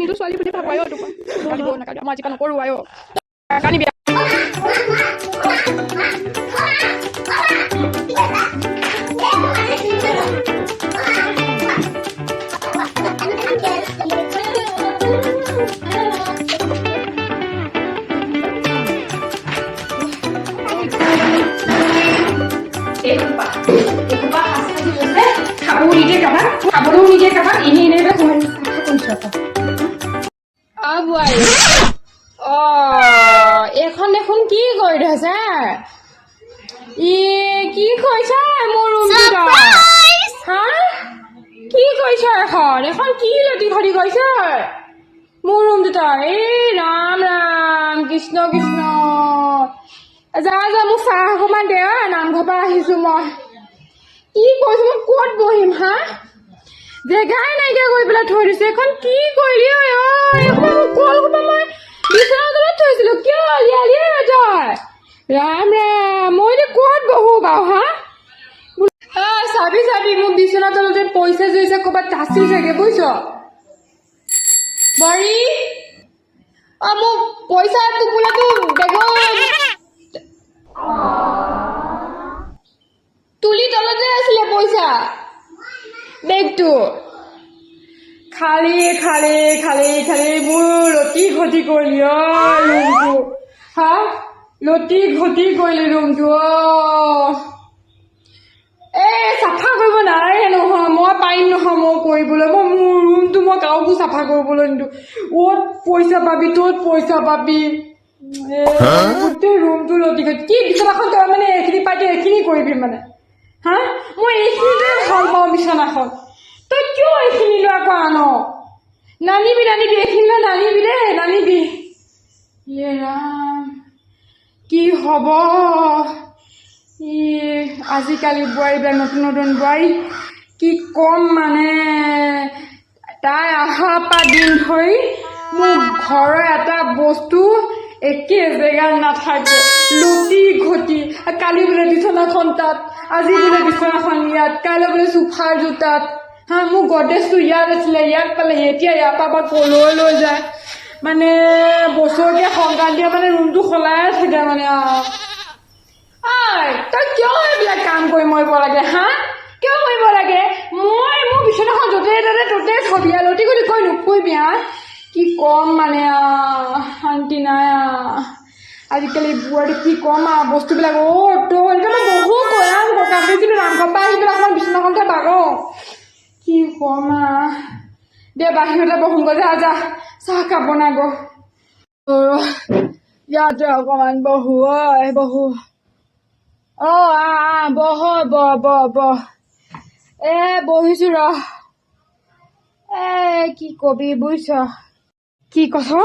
তুমিতো ছোৱালী বুলি ভাবা তোমাৰ নাকালিব নাকালিব মই আজিকালি নকৰোঁ আয়ো কান্দিবি খাবও নিদিয়ে কাবাক খাবলৈও নিদিয়ে কাবাক এনেই এনেই বোৱাৰী এইখন দেখোন কি কৰি থৈছে কি কৈছা মোৰ ৰুমটো হা কি কৈছ এখন এখন কি লটি খটি কৈছ মোৰ ৰুমটো এই ৰাম ৰাম কৃষ্ণ কৃষ্ণ যা যা মোক চাহ অকণমান দে নামঘৰৰ পৰা আহিছোঁ মই কি কৈছো মই ক'ত বহিম হা জেগাই নাইকিয়া কৰি পেলাই থৈ দিছে এখন কি কৰিলি কলকোপা মই বিচনাৰ তলত থৈছিলো কিয় উলিয়ালি তই ৰাম ৰাম মই এতিয়া ক'ত বহো বাৰু হা চাবি চাবি মোৰ বিচনাৰ তলতে পইচা চইচা ক'ৰবাত আছিল চাগে বুজিছ বৰী মোক পইচা টোপোলাটো বেগৰ তুলি তলতে আছিলে পইচা বেগটো খালি খালি খালি খালি মোৰ লটি ঘটি কৰিলি ৰুমটো হা লটি ঘটি কৰিলি ৰুমটো চাফা কৰিব নালাগে নহয় মই পাৰিম নহয় মই কৰিবলৈ মই মোৰ ৰুমটো মই কাকো চাফা কৰিবলৈ নিদিওঁ অ'ত পইচা পাবি ত'ত পইচা পাবি গোটেই ৰুমটো লটি ঘটি কি বিচনাখন তই মানে এইখিনি পাই তই এইখিনি কৰিবি মানে হা মই এইখিনিতে ভাল পাওঁ বিচনাখন তই কিয় এইখিনি লোৱা কোৱা আন নানিবি নানিবি এইখিনিলৈ নানিবি দেই নানিবি ৰাম কি হ'ব আজিকালি বোৱাৰীবিলাক নতুন নতুন বোৱাৰী কি কম মানে তাই অহাৰ পৰা দিন ধৰি মোৰ ঘৰৰ এটা বস্তু একে জেগাত নাথাকে লুটি ঘটি কালি বোলে বিচনাখন তাত আজি বোলে বিচনাখন ইয়াত কাইলৈ বোলে চোফাৰযোৰ তাত হা মোৰ গডৰেজটো ইয়াত আছিলে ইয়াত পালে এতিয়া ইয়াৰ পৰা কলৈ লৈ যায় মানে বছৰকীয়া সংক্ৰান্তিয়ে মানে ৰুমটো সলায়ে থাকে মানে তই কিয় এইবিলাক কাম কৰি মৰিব লাগে হা কিয় কৰিব লাগে মই মোৰ বিচনাখন য'তে ত'তে ত'তে থবি লটি গটি কৈ নুফুৰিবি কি ক'ম মানে শান্তি নাই আজিকালি বোৱাৰী কি ক'ম বস্তুবিলাক তই মই বহু কয়াম কাপি কিন্তু নামঘৰৰ পৰা আহি পেলাই আমাৰ বিচনাখনতে বাগো কি ক'ম দে বাহিৰতে বহোগৈ যা যা চাহ কাপ বনাব ইয়াতে অকণমান বহো বহো বহ বহ বহিছো কি কবি বুজিছ কি কথা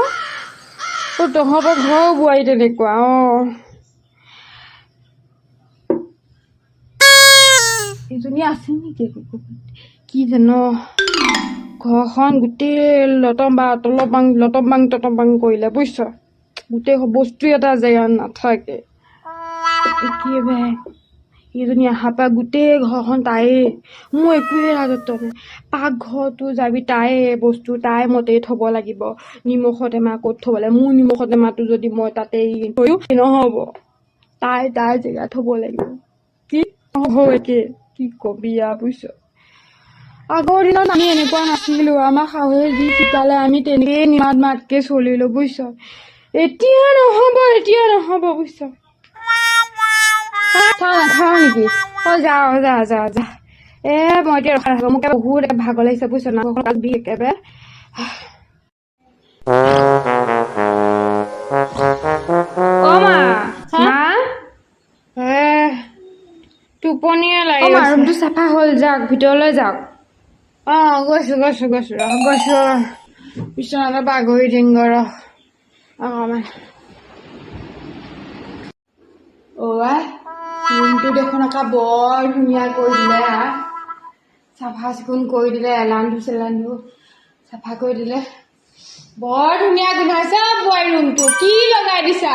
তহঁতৰ ঘৰৰ বোৱাৰী তেনেকুৱা এজনী আছে নেকি কি জান ঘৰখন গোটেই লটম বাং কৰিলে বুজিছ গোটেই বস্তু এটা জেগাত নাথাকে একেবাৰে এইজনী অহাৰ পৰা গোটেই ঘৰখন তাইয়ে মোৰ একোৱে ৰাজত্ব নাই পাকঘৰটো যাবি তাইয়ে বস্তু তাই মতেই থ'ব লাগিব নিমখৰ টেমা ক'ত থ'ব লাগে মোৰ নিমখৰ টেমাটো যদি মই তাতেই থৈও নহ'ব তাই জেগাত থ'ব লাগিব কি একে কি কবি বুজিছ আগৰ দিনত আমি এনেকুৱা নাছিলোঁ আমাৰ শাহুৱে যি শিকালে আমি তেনেকেই মাতকে চলিলোঁ বুজিছ এতিয়া নহ'ব বুজিছ নাখাওঁ নেকি যা মই এতিয়া ৰখা নাথাকো মোক বহুত ভাগৰ লাগিছে বুজিছ নামঘৰ বি একেবাৰে টোপনিয়ে লাগি ৰুমটো চাফা হ'ল যাওক ভিতৰলৈ যাওক গৈছো বিচনাতে বাগৰি দিংগৈ অকণমান ৰুমটো দেখোন আকৌ বৰ ধুনীয়া কৰি দিলে চাফা চিকুণ কৰি দিলে এলান্ধু চাফা কৰি দিলে বৰ ধুনীয়া গোন্ধাইছে বোৱাৰী ৰুমটো কি লগাই দিছা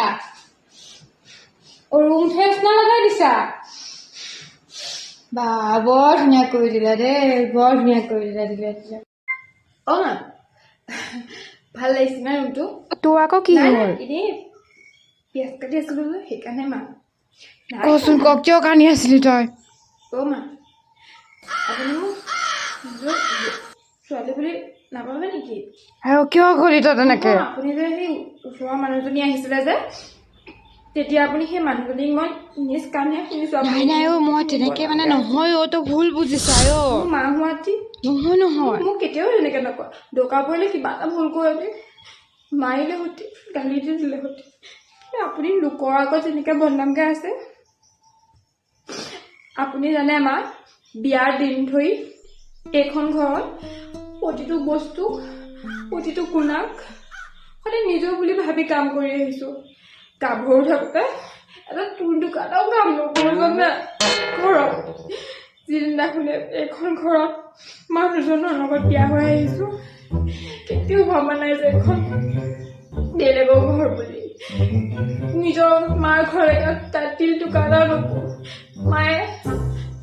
ৰুম ফ্ৰেছনাৰ লগাই দিছা বা বৰ ধুনীয়া কৰি দিলে দেই বৰ ধুনীয়া কৰি দিলে ভাল লাগিছে না ৰুমটো তোৰ আকৌ কি হ'ল এনেই পিঁয়াজ কাটি আছিলোঁ যে সেইকাৰণে মা কচোন ক কিয় কান্দি আছিলি তই অ' মা আপুনি মোক নিজৰ ছোৱালী বুলি নাপাবে নেকি আৰু কিয় গলি তই তেনেকে আপুনি যে সেই ওচৰৰ মানুহজনী আহিছিলে যে তেতিয়া আপুনি সেই মানুহজনীক মই নিজ কাণে শুনিছোঁ নাই নাই অ' মই তেনেকে মানে নহয় অ' তই ভুল বুজিছ অ' মোৰ মা হোৱাটি নহয় নহয় মোক কেতিয়াও তেনেকৈ নকয় দৰকাৰ পৰিলে কিবা এটা ভুল কৰিলে মাৰিলে সৈতে গালি দি দিলে সৈতে আপুনি লোকৰ আগত যেনেকৈ বদনাম গাই আছে আপুনি জানে মা বিয়াৰ দিন ধৰি এইখন ঘৰত প্ৰতিটো বস্তু প্ৰতিটো কোণাক সদায় নিজৰ বুলি ভাবি কাম কৰি আহিছোঁ গাভৰু থাকোঁতে এটা টুনটুকা এটাও কাম নকৰোঁ জানে ঘৰত যিদিনাখনে এইখন ঘৰত মানুহজনৰ লগত বিয়া হৈ আহিছোঁ কেতিয়াও ভবা নাই যে এখন বেলেগৰ ঘৰ বুলি নিজৰ মাৰ ঘৰলৈকে তাত তিল টুকা এটা নকৰোঁ মায়ে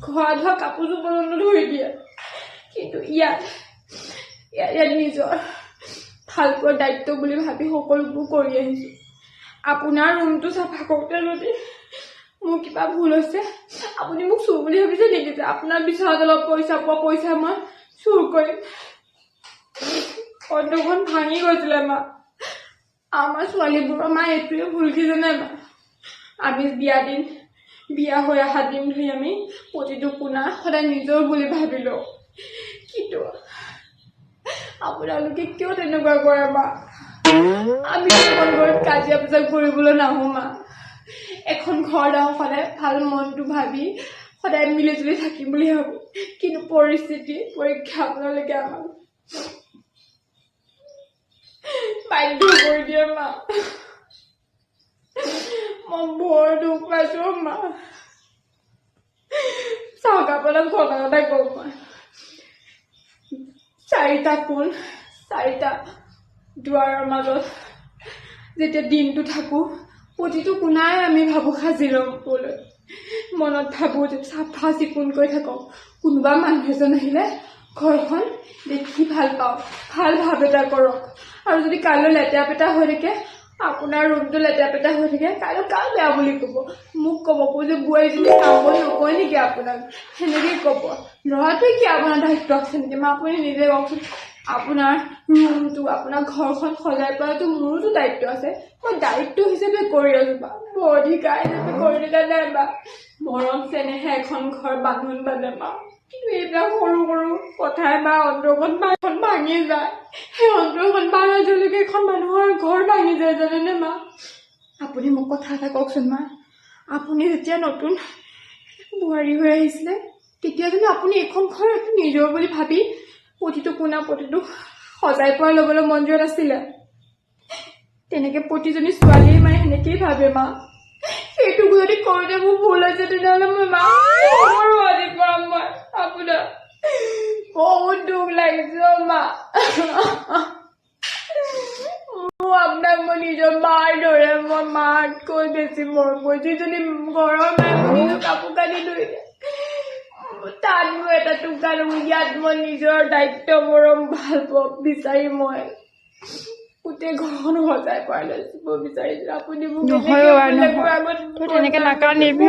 ঘৰা ধোৱা কাপোৰযোৰ পৰ্যন্ত ধৰি দিয়ে কিন্তু ইয়াত নিজৰ ভালপোৱা দায়িত্ব বুলি ভাবি সকলোবোৰ কৰি আহিছোঁ আপোনাৰ ৰুমটো চাফা কৰোঁতে যদি মোৰ কিবা ভুল হৈছে আপুনি মোক চুৰ বুলি ভাবিছে নেকি যে আপোনাৰ বিচনাত অলপ পইচা মই চুৰ কৰিম অন্তখন ভাঙি গৈছিলে মা আমাৰ ছোৱালীবোৰৰ মা এইটোৱে ভুল কি জানে মা আমি বিয়া হৈ অহা দিন ধৰি আমি প্ৰতিটো কোণা সদায় নিজৰ বুলি ভাবিলোঁ কিন্তু আপোনালোকে কিয় তেনেকুৱা কৰে মা আমি এখন ঘৰত কাজিয়া পেচাল কৰিবলৈ নাহোঁ মা এখন ঘৰ যাওঁ সদায় ভাল মনটো ভাবি সদায় মিলি জুলি থাকিম বুলি ভাবোঁ কিন্তু পৰিস্থিতি পৰীক্ষা আপোনালোকে আমাক বাধ্য কৰি দিয়ে মা মই বৰ দুখ পাইছোঁ মা চাওক আপোনাক ঘটনা এটা কওঁ মই 4টা কোণ 4টা দুৱাৰৰ মাজত যেতিয়া দিনটো থাকোঁ প্ৰতিটো কোণাই আমি ভাবোঁ সাজি ল'বলৈ মনত ভাবোঁ যে চাফা চিকুণকৈ থাকক কোনোবা মানুহ এজন আহিলে ঘৰখন দেখি ভাল পাওঁ ভাল ভাৱ এটা কৰক আৰু যদি কাইলৈ লেতেৰা পেটা হৈ থাকে আপোনাৰ ৰুমটো লেতেৰা পেটা হৈ থাকে কাইলৈ কাৰ বেয়া বুলি ক'ব মোক ক'ব যে বোৱাৰীজনী কাম বন নকৰে নেকি আপোনাক সেনেকৈ ক'ব ল'ৰাটোৱে কি আপোনাৰ দায়িত্ব আছে নেকি মই আপুনি নিজে কওকচোন আপোনাৰ ৰুমটো আপোনাৰ ঘৰখন সজাই পৰাটো মোৰোতো দায়িত্ব আছে মই দায়িত্ব হিচাপে কৰি আছোঁ বা মোৰ অধিকাৰ হিচাপে কৰি থকা নাই বা মৰম চেনেহে এখন ঘৰ বান্ধোন বান্ধে বা কিন্তু এইবিলাক সৰু সৰু কথাই বা অন্তৰখন বা এখন ভাঙি যায় সেই অন্তৰখন ভাঙাজলৈকে এখন মানুহৰ ঘৰ ভাঙি যায় জানেনে মা আপুনি মোক কথা এটা কওকচোন মা আপুনি যেতিয়া নতুন বোৱাৰী হৈ আহিছিলে তেতিয়া যদি আপুনি এইখন ঘৰ নিজৰ বুলি ভাবি প্ৰতিটো কোণা প্ৰতিটো সজাই পৰাই ল'বলৈ মন যোৱা নাছিলে তেনেকৈ প্ৰতিজনী ছোৱালীয়ে মায়ে সেনেকেই ভাবে মা সেইটো যদি কৰোঁতে মোৰ ভুল হৈছে তেতিয়াহ'লে মই মা নকৰোঁ আজিৰ পৰা মই আপোনাৰ বহুত দুখ লাগিছে মা মোৰ আপোনাক মই নিজৰ মাৰ দৰে মই মাতকৈ বেছি মৰম কৰোঁ যিজনী ঘৰৰ মায়ে মোৰ নিজৰ কাপোৰ কানি ধুই দিয়ে তাত মোৰ এটা টুকাৰ ইয়াত মই নিজৰ দায়িত্ব মৰম ভাল পোৱা বিচাৰি মই গোটেই ঘৰখন সজাই পৰাই লৈছোঁ বিচাৰিছোঁ আপুনি মোক তেনেকে নাকান্দিবি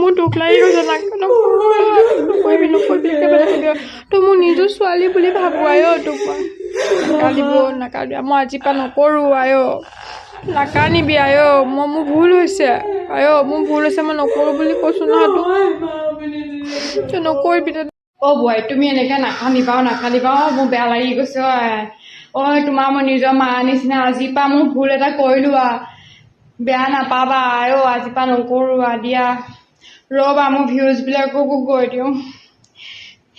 মোৰ দুখ লাগি গৈছে নকৰিবি তই মোৰ নিজৰ ছোৱালী বুলি ভাবোঁ আই তোক নাকান্দিব মই আজিৰ পৰা নকৰোঁ আই নাকান্দিবি আই মোৰ ভুল হৈছে মোৰ ভুল হৈছে মই নকৰোঁ বুলি কৈছোঁ নহয় তই নকৰিবি অ' বোৱাৰী তুমি এনেকৈ নাকান্দিবা মোৰ বেয়া লাগি গৈছে অ' তোমাৰ মই নিজৰ মা নিচিনা আজিৰ পৰা মোৰ ভুল এটা কৰিলোঁ বেয়া নাপাবা আজিৰ পৰা নকৰোঁ দিয়া ৰ'বা মোৰ ভিউজবিলাককো কৈ দিওঁ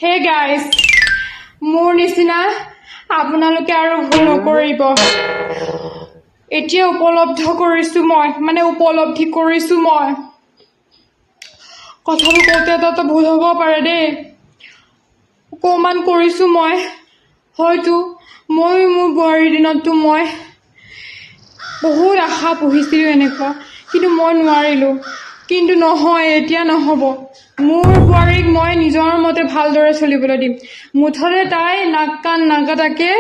হে গাইজ মোৰ নিচিনা আপোনালোকে আৰু ভুল নকৰিব এতিয়া উপলব্ধি কৰিছোঁ মই কথাবোৰ কওঁতে এটা ভুল হ'ব পাৰে দেই অকণমান কৰিছোঁ মই হয়তো মই মোৰ বোৱাৰীৰ দিনততো মই বহুত আশা পুহিছিলোঁ এনেকুৱা কিন্তু মই নোৱাৰিলোঁ কিন্তু নহয় এতিয়া নহ'ব মোৰ বোৱাৰীক মই নিজৰ মতে ভালদৰে চলিবলৈ দিম মুঠতে তাই নাক কাণ নাকাটাকৈ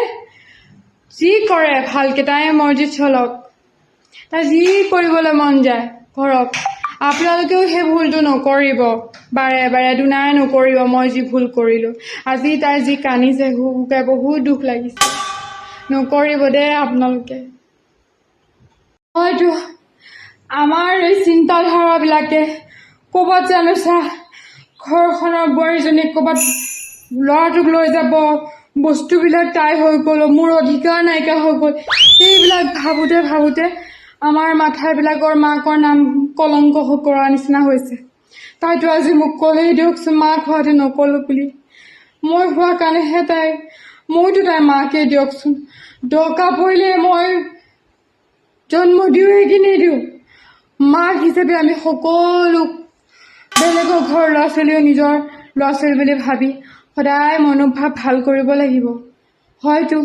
যি কৰে ভালকৈ তাই মৰ্জিত চলক, তাই যি কৰিবলৈ মন যায় কৰক। আপোনালোকেও সেই ভুলটো নকৰিব, বাৰে বাৰে দুনাই নকৰিব। মই যি ভুল কৰিলোঁ, আজি তাই যি কান্দিছে হুহুকে, বহুত দুখ লাগিছে। নকৰিব দেই আপোনালোকে। হয়তো আমাৰ এই চিন্তাধাৰাবিলাকে ক'ৰবাত জানো ঘৰখনৰ বোৱাৰীজনীক ক'ৰবাত ল'ৰাটোক লৈ যাব, বস্তুবিলাক তাই হৈ গ'ল, মোৰ অধিকাৰ নাইকিয়া হৈ গ'ল, সেইবিলাক ভাবোঁতে ভাবোঁতে আমাৰ মাথাবিলাকৰ মাকৰ নাম কলংক কৰাৰ নিচিনা হৈছে। তাইতো আজি মোক ক'লেই দিয়কচোন, মাক হোৱাতে নক'লোঁ বুলি। মই হোৱা কাৰণেহে মইতো তাইৰ মাকেই দিয়কচোন। দৰকাৰ পৰিলে মই জন্ম দিওঁৱে কি নিদিওঁ, মাক হিচাপে আমি সকলো বেলেগৰ ঘৰৰ ল'ৰা ছোৱালীও নিজৰ ল'ৰা ছোৱালী বুলি ভাবি সদায় মনোভাৱ ভাল কৰিব লাগিব। হয়তো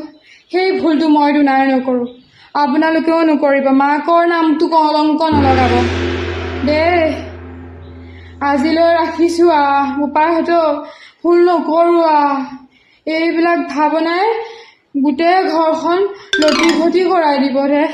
সেই ভুলটো মই দুনাই নকৰোঁ, আপোনালোকেও নকৰিব। মাকৰ নামটো কলংক নলগাব দেই। আজিলৈ ৰাখিছোঁ উপায়তো ভুল নকৰোঁ এইবিলাক ভাৱনাই গোটেই ঘৰখন লটি ঘটি কৰাই দিব দে।